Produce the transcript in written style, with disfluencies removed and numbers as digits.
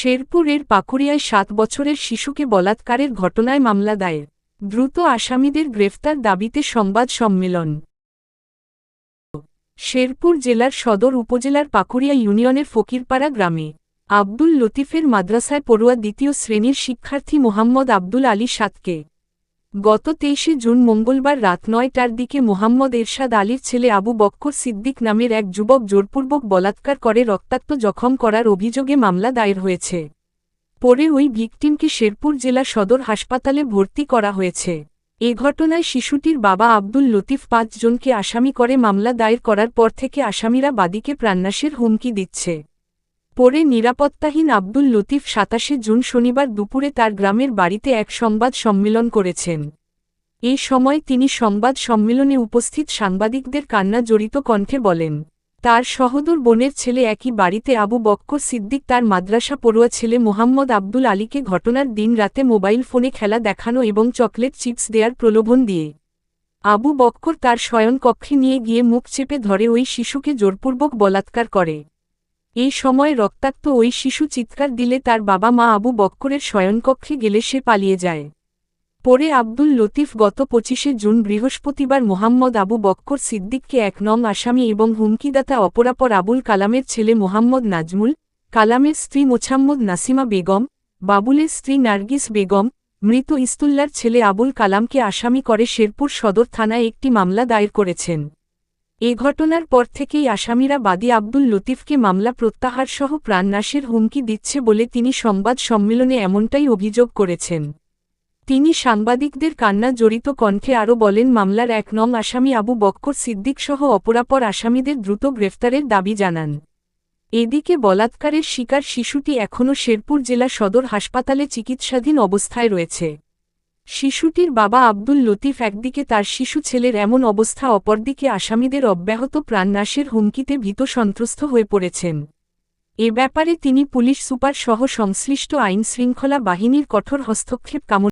শেরপুরের পাকুড়িয়ায় ৭ বছরের শিশুকে বলাৎকারের ঘটনায় মামলা দায়ের। দ্রুত আসামিদের গ্রেফতার দাবিতে সংবাদ সম্মেলন। শেরপুর জেলার সদর উপজেলার পাকুড়িয়া ইউনিয়নের ফকিরপাড়া গ্রামে আব্দুল লতিফের মাদ্রাসায় পড়ুয়া দ্বিতীয় শ্রেণীর শিক্ষার্থী মোহাম্মদ আব্দুল আলী সাতকে গত ২৩ জুন মঙ্গলবার রাত ৯টার দিকে মোহাম্মদ এরশাদ আলীর ছেলে আবু বক্কর সিদ্দিক নামের এক যুবক জোরপূর্বক বলাৎকার করে রক্তাক্ত জখম করার অভিযোগে মামলা দায়ের হয়েছে। পরে ওই ভিকটিমকে শেরপুর জেলা সদর হাসপাতালে ভর্তি করা হয়েছে। এ ঘটনায় শিশুটির বাবা আব্দুল লতিফ ৫ জনকে আসামি করে মামলা দায়ের করার পর থেকে আসামিরা বাদীকে প্রাণনাশের হুমকি দিচ্ছে। পরে নিরাপত্তাহীন আব্দুল লতিফ ২৭ জুন শনিবার দুপুরে তার গ্রামের বাড়িতে এক সংবাদ সম্মেলন করেছেন। এ সময় তিনি সংবাদ সম্মেলনে উপস্থিত সাংবাদিকদের কান্না জড়িত কণ্ঠে বলেন, তার সহোদর বোনের ছেলে একই বাড়িতে আবু বক্কর সিদ্দিক তার মাদ্রাসা পড়ুয়া ছেলে মোহাম্মদ আব্দুল আলীকে ঘটনার দিন রাতে মোবাইল ফোনে খেলা দেখানো এবং চকলেট চিপস দেয়ার প্রলোভন দিয়ে আবু বক্কর তার শয়নকক্ষে নিয়ে গিয়ে মুখ চেপে ধরে ওই শিশুকে জোরপূর্বক বলাৎকার করে। এই সময় রক্তাক্ত ওই শিশু চিৎকার দিলে তার বাবা মা আবু বক্করের শয়নকক্ষে গেলে সে পালিয়ে যায়। পরে আব্দুল লতিফ গত ২৫ জুন বৃহস্পতিবার মোহাম্মদ আবু বক্কর সিদ্দিককে ১ নং আসামি এবং হুমকিদাতা অপরাপর আবুল কালামের ছেলে মোহাম্মদ নাজমুল, কালামের স্ত্রী মোছাম্মদ নাসিমা বেগম, বাবুলের স্ত্রী নার্গিস বেগম, মৃত ইস্তুল্লার ছেলে আবুল কালামকে আসামি করে শেরপুর সদর থানায় একটি মামলা দায়ের করেছেন। এ ঘটনার পর থেকেই আসামিরা বাদী আব্দুল লতিফকে মামলা প্রত্যাহারসহ প্রাণনাশের হুমকি দিচ্ছে বলে তিনি সংবাদ সম্মেলনে এমনটাই অভিযোগ করেছেন। তিনি সাংবাদিকদের কান্না জড়িত কণ্ঠে আরও বলেন, মামলার ১ নং আসামি আবু বক্কর সিদ্দিকসহ অপরাপর আসামিদের দ্রুত গ্রেফতারের দাবি জানান। এদিকে বলাৎকারের শিকার শিশুটি এখনও শেরপুর জেলা সদর হাসপাতালে চিকিৎসাধীন অবস্থায় রয়েছে। শিশুটির বাবা আব্দুল লতিফ একদিকে তার শিশু ছেলের এমন অবস্থা, অপরদিকে আসামিদের অব্যাহত প্রাণনাশের হুমকিতে ভীত সন্ত্রস্ত হয়ে পড়েছেন। এ ব্যাপারে তিনি পুলিশ সুপার সহ সংশ্লিষ্ট আইনশৃঙ্খলা বাহিনীর কঠোর হস্তক্ষেপ কামনা